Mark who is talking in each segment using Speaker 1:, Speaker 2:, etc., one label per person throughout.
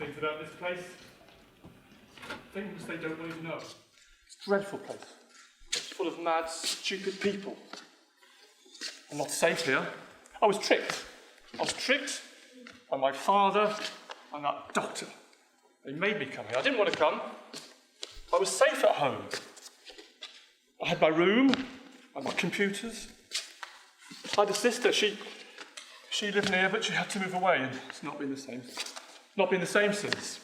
Speaker 1: Things about this place. Things they don't want to know. It's a dreadful place. It's full of mad, stupid people. I'm not safe here. I was tricked. I was tricked by my father and that doctor. They made me come here. I didn't want to come. I was safe at home. I had my room and my computers. I had a sister. She lived near, but she had to move away, and it's not been the same. Not been the same since.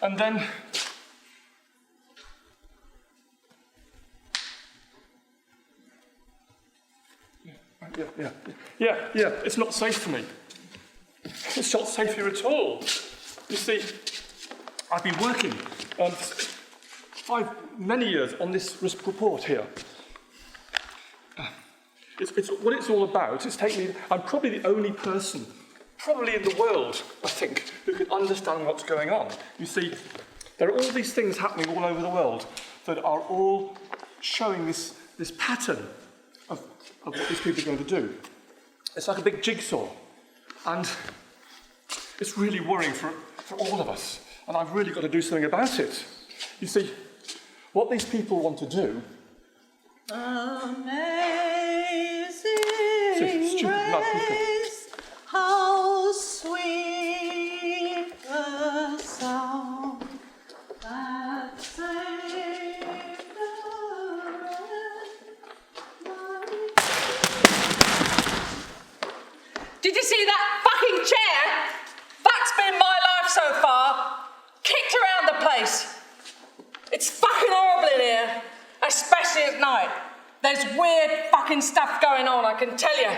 Speaker 1: And then yeah, it's not safe for me. It's not safe here at all. You see, I've been working many years on this risk report here. It's what it's all about. It's taken me. I'm probably the only person, probably in the world, I think, who can understand what's going on. You see, there are all these things happening all over the world that are all showing this pattern of what these people are going to do. It's like a big jigsaw, and it's really worrying for all of us, and I've really got to do something about it. You see, what these people want to do...
Speaker 2: Amazing grace, how sweet the sound that saved the wretch. Did you see that fucking chair? That's been my life so far. Kicked around the place. It's fucking horrible in here, especially at night. There's weird fucking stuff going on, I can tell you.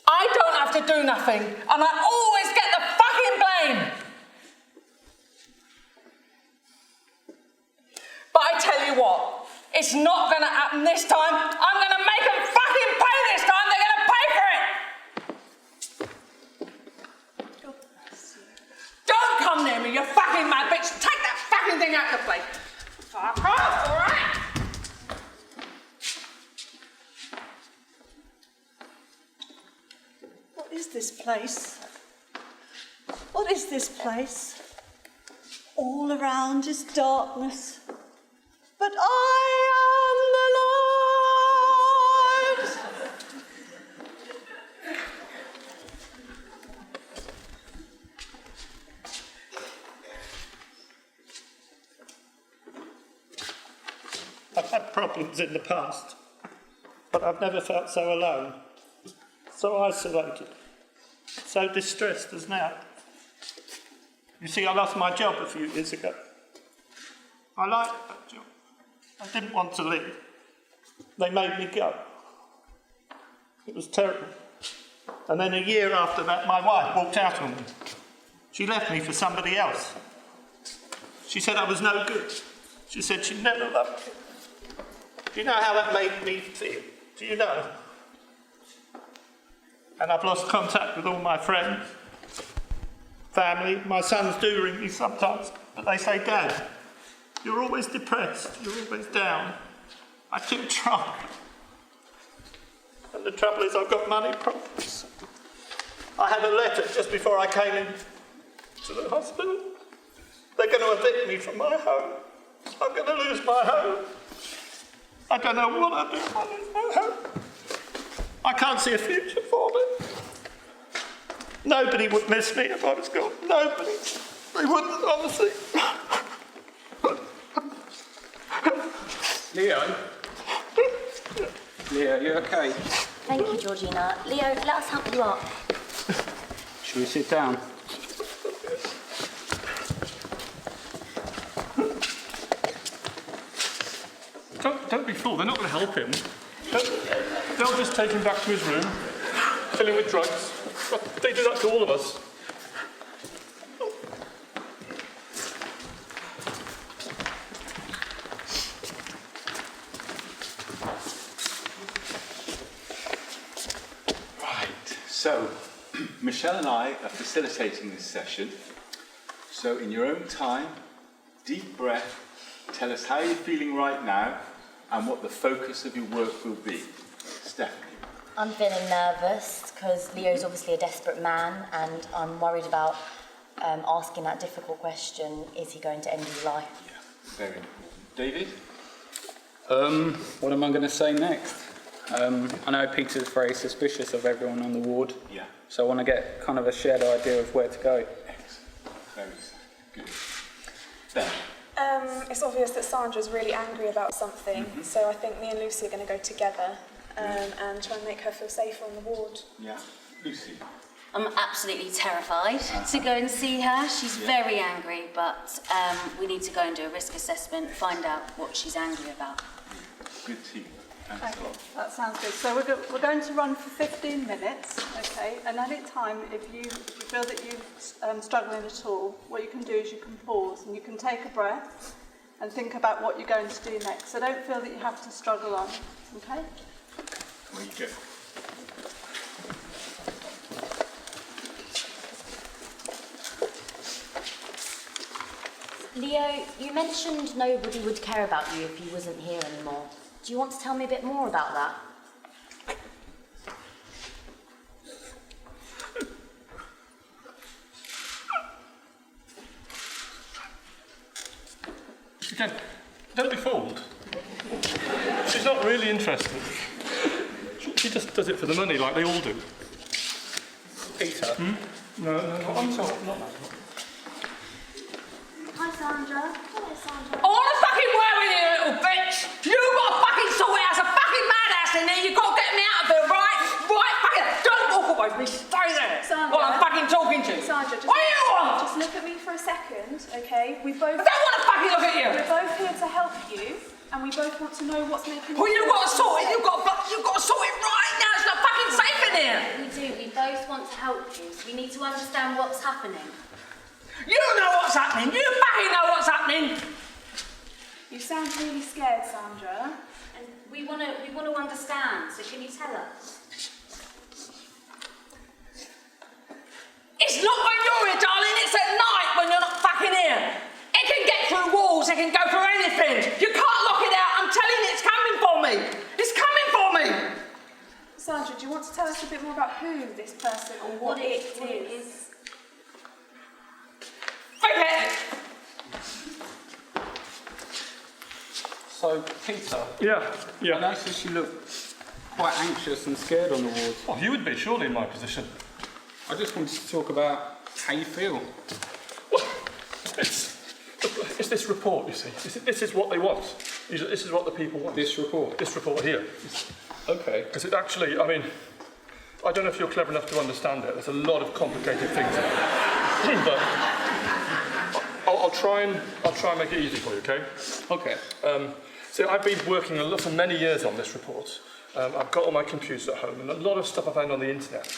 Speaker 2: I don't have to do nothing, and I always get the fucking blame. But I tell you what, it's not going to happen this time. I'm going to make them fucking pay this time. They're going to pay for it. Don't come near me, you fucking mad bitch. Take that fucking thing out of the place. Fuck off, all right? What is this place? What is this place? All around is darkness. But I am the light.
Speaker 3: I've had problems in the past, but I've never felt so alone, so isolated, so distressed as now. You see, I lost my job a few years ago. I liked that job. I didn't want to leave. They made me go. It was terrible. And then a year after that, my wife walked out on me. She left me for somebody else. She said I was no good. She said she never loved me. Do you know how that made me feel? Do you know? And I've lost contact with all my friends, family. My sons do ring me sometimes, but they say, Dad, you're always depressed, you're always down. I keep trying. And the trouble is I've got money problems. I had a letter just before I came in to the hospital. They're going to evict me from my home. I'm going to lose my home. I don't know what I'll do if I lose my home. I can't see a future for me. Nobody would miss me if I was gone. Nobody. They wouldn't, honestly.
Speaker 4: Leo? Leo, you okay?
Speaker 5: Thank you, Georgina. Leo, let us help you up.
Speaker 4: Shall we sit down?
Speaker 1: Don't be fooled, they're not going to help him. They'll just take him back to his room, fill him with drugs. They do that to all of us.
Speaker 4: Right, so Michelle and I are facilitating this session. So in your own time, deep breath, Tell us how you're feeling right now and what the focus of your work will be. Stephanie.
Speaker 5: I'm feeling nervous because Leo's obviously a desperate man, and I'm worried about asking that difficult question, is he going to end his life?
Speaker 4: Yeah, very important. David?
Speaker 6: What am I going to say next? I know Peter's very suspicious of everyone on the ward.
Speaker 4: Yeah.
Speaker 6: So I want to get kind of a shared idea of where to go.
Speaker 4: Excellent. Very good. Ben?
Speaker 7: It's obvious that Sandra's really angry about something, so I think me and Lucy are going to go together and try and make her feel safer on the ward.
Speaker 4: Yeah. Lucy?
Speaker 8: I'm absolutely terrified to go and see her. She's very angry, but we need to go and do a risk assessment, find out what she's angry about.
Speaker 4: Good team. Thanks a lot.
Speaker 9: That sounds good. So we're going to run for 15 minutes, okay? And any time, if you feel that you're struggling at all, what you can do is you can pause and you can take a breath and think about what you're going to do next. So don't feel that you have to struggle on, okay?
Speaker 4: Where you go?
Speaker 5: Leo, you mentioned nobody would care about you if you wasn't here anymore. Do you want to tell me a bit more about that?
Speaker 1: Again, don't be fooled. She's not really interested. She just does it for the money, like they all do.
Speaker 6: Peter?
Speaker 1: No, I'm sorry, not that.
Speaker 5: Hi, Sandra. Hello, Sandra.
Speaker 2: I want to fucking work with you, you little bitch! You've got to fucking sort it out. It's a fucking madhouse in there. You've got to get me out of here, right? Right, fucking. Don't walk away from me. Stay there.
Speaker 7: Sandra.
Speaker 2: While I'm fucking talking to you.
Speaker 7: Sandra, just,
Speaker 2: What do you want?
Speaker 7: just look at me for a second, okay?
Speaker 2: I don't want to fucking look at you.
Speaker 7: We're both here to help you, and we both want to know what's making
Speaker 2: Well,
Speaker 7: you
Speaker 2: you've got to sort it. You've got to sort it right now. It's not fucking safe in here.
Speaker 5: We do. We both want to help you, so we need to understand what's happening.
Speaker 2: You know what's happening. You fucking know what's happening.
Speaker 7: You sound really scared, Sandra.
Speaker 5: And we want to understand, so can you tell us?
Speaker 2: It's not when you're here, darling. It's at night when you're not fucking here. It can get through walls. It can go through anything. You can't lock it out. I'm telling you, it's coming for me. It's coming for me.
Speaker 7: Sandra, do you want to tell us a bit more about who this person or what it is?
Speaker 2: Forget it.
Speaker 6: So, Peter,
Speaker 1: Yeah.
Speaker 6: I noticed you look quite anxious and scared on the ward.
Speaker 1: Oh, you would be, surely, in my position.
Speaker 6: I just wanted to talk about how you feel.
Speaker 1: Well, it's this report, you see. This is what they want. This is what the people want.
Speaker 6: This report?
Speaker 1: This report here.
Speaker 6: Okay.
Speaker 1: Because it actually, I mean, I don't know if you're clever enough to understand it. There's a lot of complicated things in it. But I'll try and make it easy for you, okay?
Speaker 6: Okay.
Speaker 1: So I've been working for many years on this report. I've got all my computers at home, and a lot of stuff I found on the internet.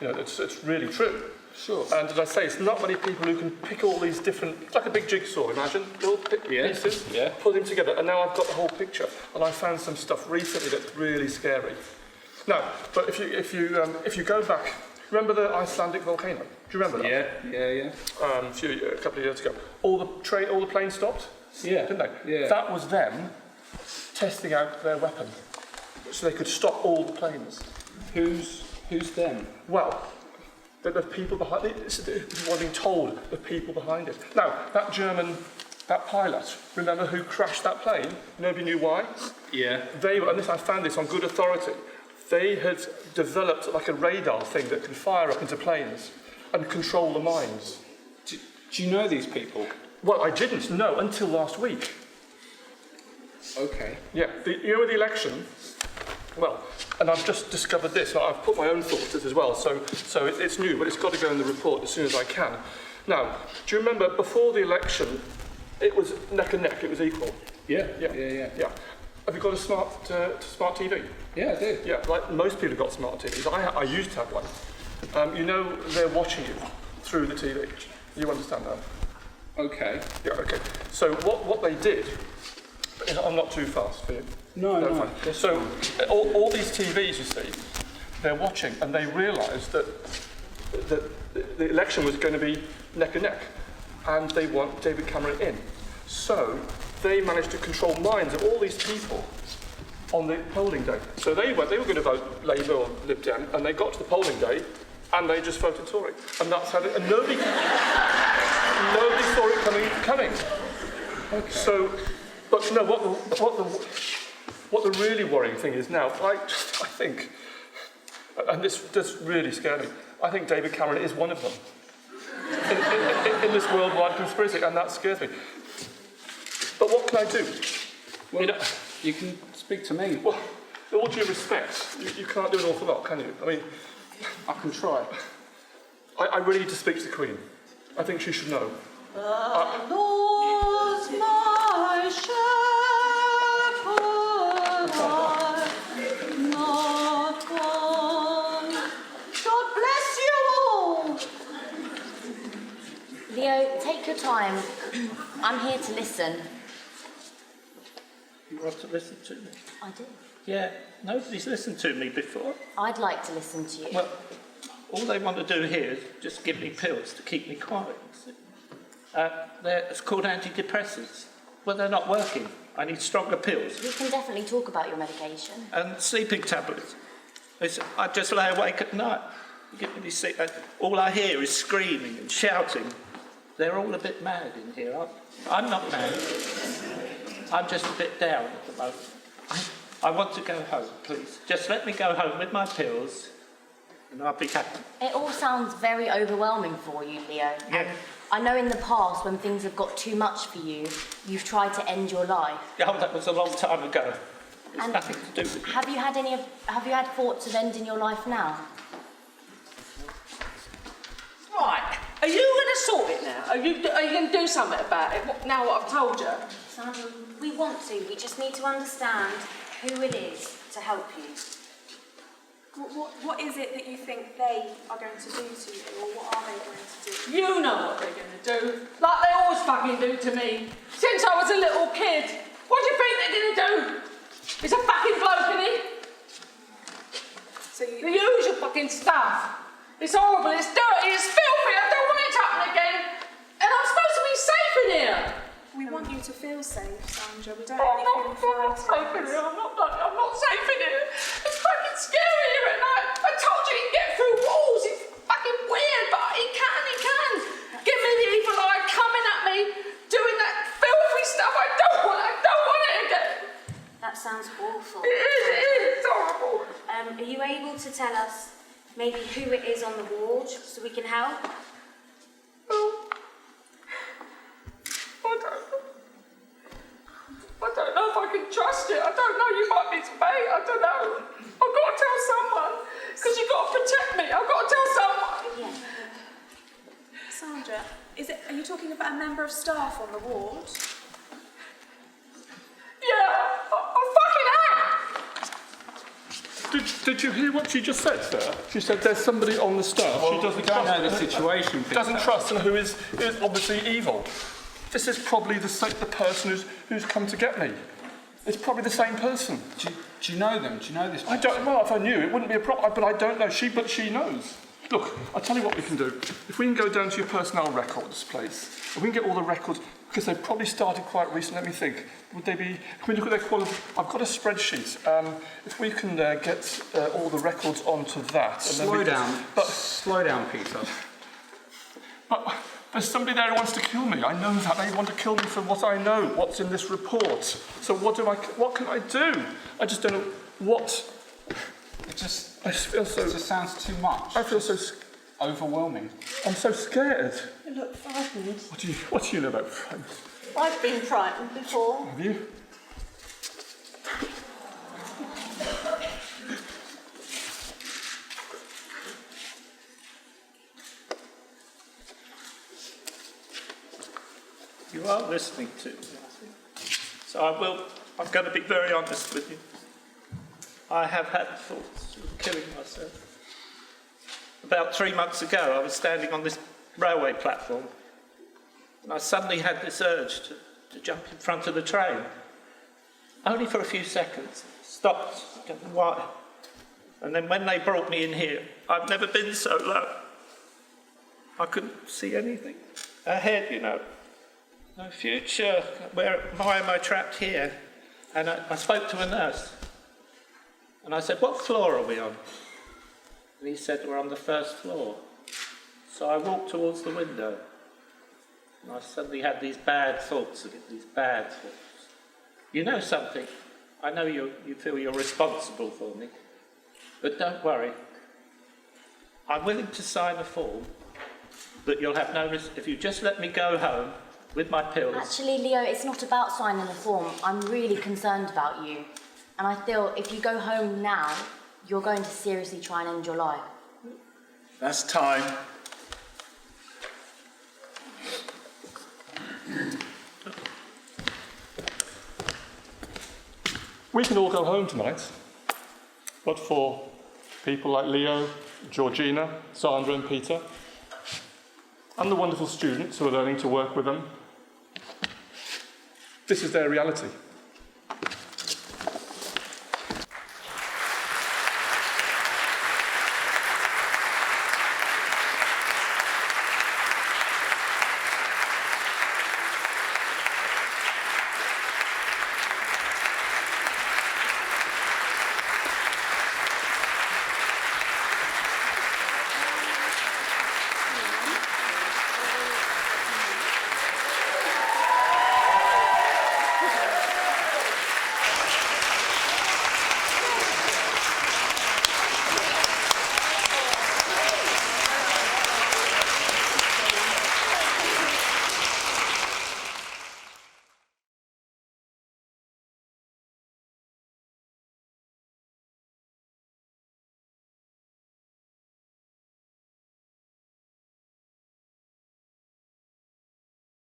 Speaker 1: You know, it's really true.
Speaker 6: Sure.
Speaker 1: And as I say, it's not many people who can pick all these different, it's like a big jigsaw, imagine, little pieces, put them together, and now I've got the whole picture. And I found some stuff recently that's really scary. Now, but if you go back, remember the Icelandic volcano? Do you remember that?
Speaker 6: Yeah.
Speaker 1: A couple of years ago, all the planes stopped.
Speaker 6: Yeah.
Speaker 1: Didn't they?
Speaker 6: Yeah.
Speaker 1: That was them testing out their weapon, so they could stop all the planes.
Speaker 6: Who's them?
Speaker 1: Well, the people behind it. This is what I'm being told. The people behind it. Now, that pilot. Remember who crashed that plane? Nobody knew why.
Speaker 6: Yeah.
Speaker 1: I found this on good authority. They had developed like a radar thing that can fire up into planes and control the mines.
Speaker 6: Do you know these people?
Speaker 1: Well, I didn't know until last week.
Speaker 6: Okay.
Speaker 1: Yeah, you know the election? Well, and I've just discovered this. I've put my own thoughts in as well, so it's new, but it's got to go in the report as soon as I can. Now, do you remember before the election, it was neck and neck, it was equal?
Speaker 6: Yeah.
Speaker 1: Have you got a smart TV?
Speaker 6: Yeah, I do.
Speaker 1: Yeah, like most people have got smart TVs. I used to have one. You know they're watching you through the TV. You understand that?
Speaker 6: Okay.
Speaker 1: Yeah, okay. So what they did, I'm not too fast for you.
Speaker 6: No.
Speaker 1: Fine. So all these TVs, you see, they're watching, and they realised that the election was going to be neck and neck, and they want David Cameron in. So they managed to control minds of all these people on the polling day. So they were going to vote Labour or Lib Dem, and they got to the polling day, and they just voted Tory. And that's how and nobody saw it coming. Okay. So, but you know what the really worrying thing is now, I think, and this does really scare me, I think David Cameron is one of them in this worldwide conspiracy, and that scares me. But what can I do?
Speaker 6: Well, you can speak to me.
Speaker 1: Well, with all due respect, you can't do an awful lot, can you? I mean,
Speaker 6: I can try.
Speaker 1: I really need to speak to the Queen. I think she should know.
Speaker 9: Lord's my shepherd, I'm not one. God bless you all.
Speaker 5: Leo, take your time. I'm here to listen.
Speaker 3: You want to listen to me?
Speaker 5: I do.
Speaker 3: Yeah, nobody's listened to me before.
Speaker 5: I'd like to listen to you.
Speaker 3: Well, all they want to do here is just give me pills to keep me quiet. It's called antidepressants. Well, they're not working. I need stronger pills.
Speaker 5: We can definitely talk about your medication.
Speaker 3: And sleeping tablets. I just lay awake at night. You get really sick. All I hear is screaming and shouting. They're all a bit mad in here. I'm not mad. I'm just a bit down at the moment. I want to go home, please. Just let me go home with my pills, and I'll be happy.
Speaker 5: It all sounds very overwhelming for you, Leo.
Speaker 3: Yeah.
Speaker 5: And I know in the past, when things have got too much for you, you've tried to end your life.
Speaker 3: Oh, that was a long time ago. It's
Speaker 5: And
Speaker 3: nothing to do with it.
Speaker 5: Have you had thoughts of ending your life now?
Speaker 2: Right. Are you going to sort it now? Are you going to do something about it? Now what I've told you?
Speaker 8: Sandra, we want to. We just need to understand who it is to help you.
Speaker 7: What is it that you think they are going to do to you, or what are they going to do?
Speaker 2: You know what they're going to do. Like they always fucking do to me. Since I was a little kid. What do you think they're going to do? It's a fucking bloke, isn't he?
Speaker 7: So you...
Speaker 2: The usual fucking stuff. It's horrible, it's dirty, it's filthy, I don't want it to happen again. And I'm supposed to be safe in here.
Speaker 7: We want you to feel safe, Sandra. We don't
Speaker 2: I'm
Speaker 7: want you
Speaker 2: not
Speaker 7: feeling
Speaker 2: safe in
Speaker 7: frightened.
Speaker 2: here, I'm not safe in here. It's fucking scary here at night. I told you he can get through walls, it's fucking weird, but he can. Give me the evil eye coming at me, doing that filthy stuff. I don't want it again.
Speaker 8: That sounds awful.
Speaker 2: It is, it's horrible.
Speaker 8: Are you able to tell us maybe who it is on the ward so we can help?
Speaker 2: I don't know if I can trust it. I don't know, you might be his mate. I don't know. I've got to tell someone. Because you've got to protect me. I've got to tell someone.
Speaker 8: Yeah.
Speaker 7: Sandra, are you talking about a member of staff on the ward?
Speaker 2: Yeah, I fucking am.
Speaker 1: Did you hear what she just said, sir? She said there's somebody on the staff she doesn't
Speaker 6: We don't
Speaker 1: trust.
Speaker 6: know the situation, Peter.
Speaker 1: Doesn't trust and who is obviously evil. This is probably the person who's come to get me. It's probably the same person.
Speaker 6: Do you know them? Do you know this person?
Speaker 1: I don't. Well, if I knew, it wouldn't be a problem. But I don't know. But she knows. Look, I'll tell you what we can do. If we can go down to your personnel records place, if we can get all the records, because they've probably started quite recently. Let me think. Would they be? Can we look at their quality? I've got a spreadsheet. If we can get all the records onto that.
Speaker 6: Slow down, Peter.
Speaker 1: But there's somebody there who wants to kill me. I know that. They want to kill me for what I know, what's in this report. So what can I do? I just don't know what.
Speaker 6: I just
Speaker 1: feel so...
Speaker 6: It just sounds too much.
Speaker 1: I feel so...
Speaker 6: Overwhelming.
Speaker 1: I'm so scared.
Speaker 9: You look frightened.
Speaker 1: What do you know about frightened?
Speaker 9: I've been frightened before.
Speaker 1: Have you?
Speaker 3: You are listening to me, I think. So I'm going to be very honest with you. I have had thoughts of killing myself. About 3 months ago, I was standing on this railway platform, and I suddenly had this urge to jump in front of the train. Only for a few seconds. Stopped, I don't know why. And then when they brought me in here, I've never been so low. I couldn't see anything ahead, you know. No future. Why am I trapped here? And I spoke to a nurse. And I said, what floor are we on? And he said, we're on the first floor. So I walked towards the window. And I suddenly had these bad thoughts again, these bad thoughts. You know something? I know you feel you're responsible for me. But don't worry. I'm willing to sign a form that you'll have no risk if you just let me go home with my pills.
Speaker 5: Actually, Leo, it's not about signing a form. I'm really concerned about you. And I feel if you go home now, you're going to seriously try and end your life.
Speaker 4: That's time.
Speaker 1: We can all go home tonight, but for people like Leo, Georgina, Sandra and Peter, and the wonderful students who are learning to work with them, this is their reality.